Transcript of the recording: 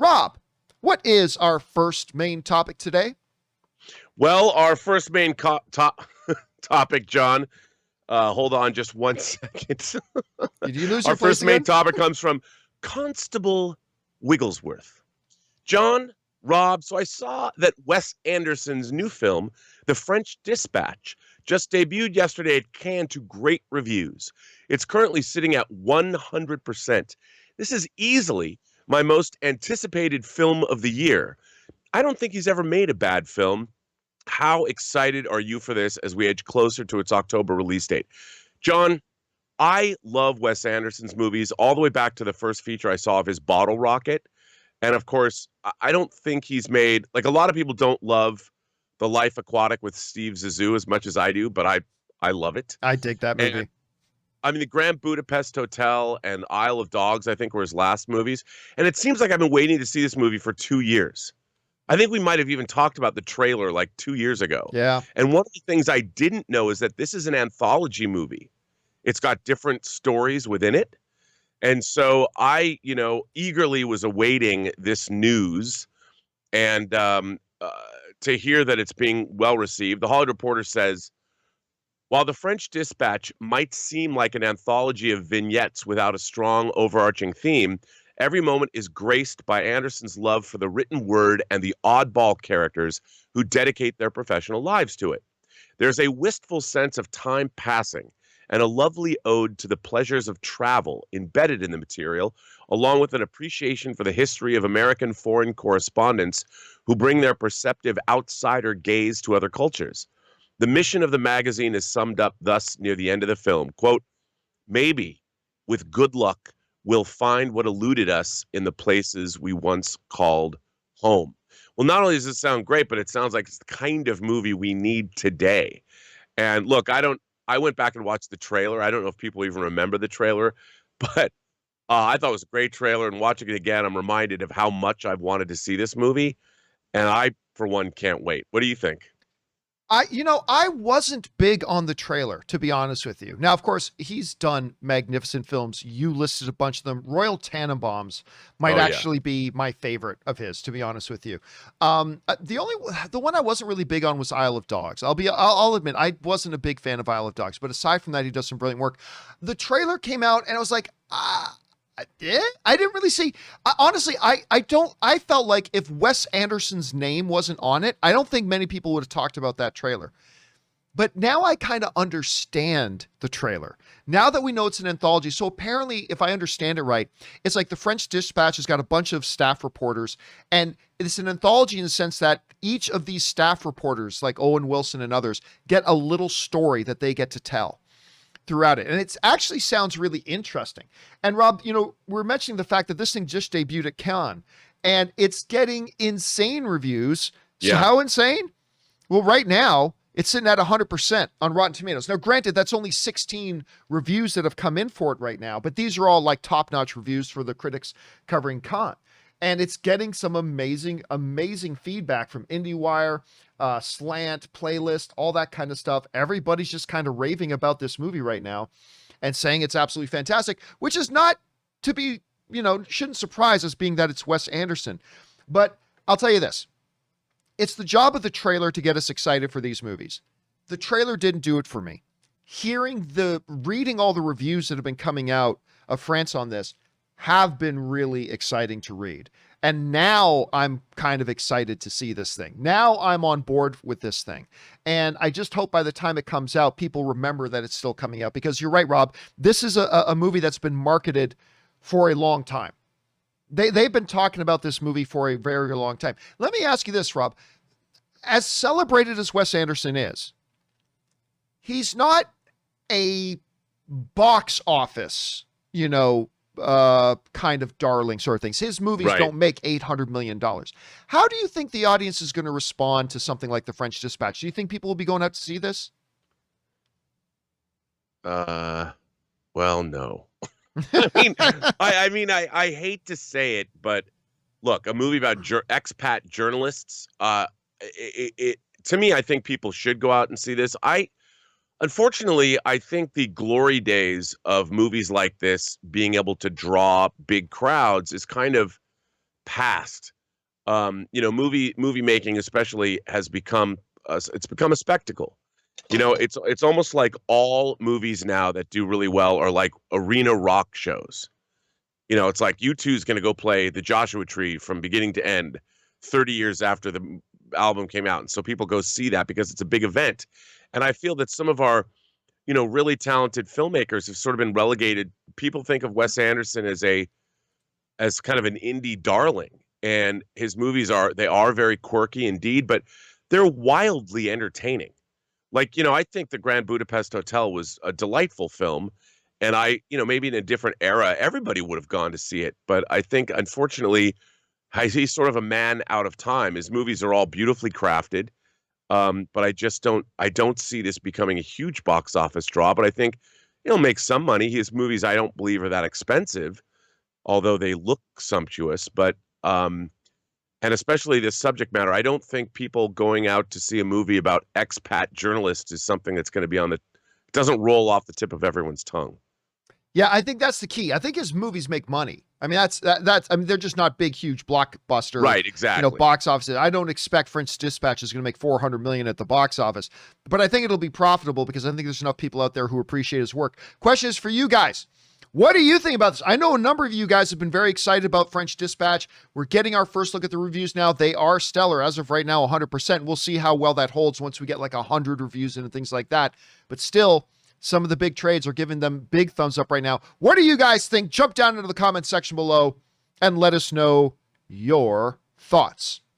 Rob, what is our first main topic today? Well, our first main topic, John, hold on just 1 second. Did you lose Our your place first main again? topic comes from Constable Wigglesworth. John, Rob, so I saw that Wes Anderson's new film, The French Dispatch, just debuted yesterday at Cannes to great reviews. It's currently sitting at 100%. This is easily my most anticipated film of the year. I don't think he's ever made a bad film. How excited are you for this as we edge closer to its October release date? John, I love Wes Anderson's movies all the way back to the first feature I saw of his Bottle Rocket. And of course, I don't think he's made, like, a lot of people don't love The Life Aquatic with Steve Zissou as much as I do, but I love it. I dig that movie. And I mean, the Grand Budapest Hotel and Isle of Dogs, I think, were his last movies. And it seems like I've been waiting to see this movie for 2 years. I think we might have even talked about the trailer like 2 years ago. Yeah. And one of the things I didn't know is that this is an anthology movie. It's got different stories within it. And so I, eagerly was awaiting this news and to hear that it's being well received. The Hollywood Reporter says, while The French Dispatch might seem like an anthology of vignettes without a strong overarching theme, every moment is graced by Anderson's love for the written word and the oddball characters who dedicate their professional lives to it. There's a wistful sense of time passing and a lovely ode to the pleasures of travel embedded in the material, along with an appreciation for the history of American foreign correspondents who bring their perceptive outsider gaze to other cultures. The mission of the magazine is summed up thus near the end of the film, quote, maybe, with good luck, we'll find what eluded us in the places we once called home. Well, not only does it sound great, but it sounds like it's the kind of movie we need today. And look, I went back and watched the trailer. I don't know if people even remember the trailer, but I thought it was a great trailer. And watching it again, I'm reminded of how much I've wanted to see this movie. And I, for one, can't wait. What do you think? I wasn't big on the trailer, to be honest with you. Now, of course, he's done magnificent films. You listed a bunch of them. Royal Tenenbaums might actually be my favorite of his, to be honest with you. The one I wasn't really big on was Isle of Dogs. I'll admit, I wasn't a big fan of Isle of Dogs, but aside from that, he does some brilliant work. The trailer came out and I was like, I didn't really see. Honestly, I felt like if Wes Anderson's name wasn't on it, I don't think many people would have talked about that trailer. But now I kind of understand the trailer. Now that we know it's an anthology. So apparently, if I understand it right, it's like the French Dispatch has got a bunch of staff reporters, and it's an anthology in the sense that each of these staff reporters, like Owen Wilson and others, get a little story that they get to tell throughout it. And it actually sounds really interesting. And Rob, we're mentioning the fact that this thing just debuted at Cannes and it's getting insane reviews. So Yeah. How insane? Well, right now it's sitting at 100% on Rotten Tomatoes. Now, granted, that's only 16 reviews that have come in for it right now, but these are all like top-notch reviews for the critics covering Cannes. And it's getting some amazing, amazing feedback from IndieWire, Slant, Playlist, all that kind of stuff. Everybody's just kind of raving about this movie right now and saying it's absolutely fantastic, which is not to be, shouldn't surprise us being that it's Wes Anderson. But I'll tell you this. It's the job of the trailer to get us excited for these movies. The trailer didn't do it for me. Reading all the reviews that have been coming out of France on this have been really exciting to read. And now I'm kind of excited to see this thing. Now I'm on board with this thing. And I just hope by the time it comes out, people remember that it's still coming out. Because you're right, Rob, this is a movie that's been marketed for a long time. They've been talking about this movie for a very long time. Let me ask you this, Rob. As celebrated as Wes Anderson is, he's not a box office, kind of darling sort of things. His movies don't make $800 million. How do you think the audience is going to respond to something like The French Dispatch? Do you think people will be going out to see this? Well, no. I hate to say it, but look, a movie about expat journalists, to me, I think people should go out and see this. Unfortunately, I think the glory days of movies like this being able to draw big crowds is kind of past. Movie making especially has become it's become a spectacle. It's almost like all movies now that do really well are like arena rock shows. It's like U2 is going to go play the Joshua Tree from beginning to end 30 years after the album came out. And so people go see that because it's a big event. And I feel that some of our, really talented filmmakers have sort of been relegated. People think of Wes Anderson as kind of an indie darling. And his movies are very quirky indeed, but they're wildly entertaining. Like, I think the Grand Budapest Hotel was a delightful film. And maybe in a different era, everybody would have gone to see it. But I think, unfortunately, he's sort of a man out of time. His movies are all beautifully crafted. But I don't see this becoming a huge box office draw. But I think he'll make some money. His movies, I don't believe, are that expensive, although they look sumptuous. But, and especially this subject matter, I don't think people going out to see a movie about expat journalists is something that's going to be doesn't roll off the tip of everyone's tongue. Yeah, I think that's the key. I think his movies make money. I mean, they're just not big, huge blockbuster, right? Exactly. Box offices. I don't expect French Dispatch is going to make $400 million at the box office, but I think it'll be profitable because I think there's enough people out there who appreciate his work. Question is for you guys. What do you think about this? I know a number of you guys have been very excited about French Dispatch. We're getting our first look at the reviews now. They are stellar as of right now, 100%. We'll see how well that holds once we get like 100 reviews and things like that. But still, some of the big trades are giving them big thumbs up right now. What do you guys think? Jump down into the comment section below and let us know your thoughts.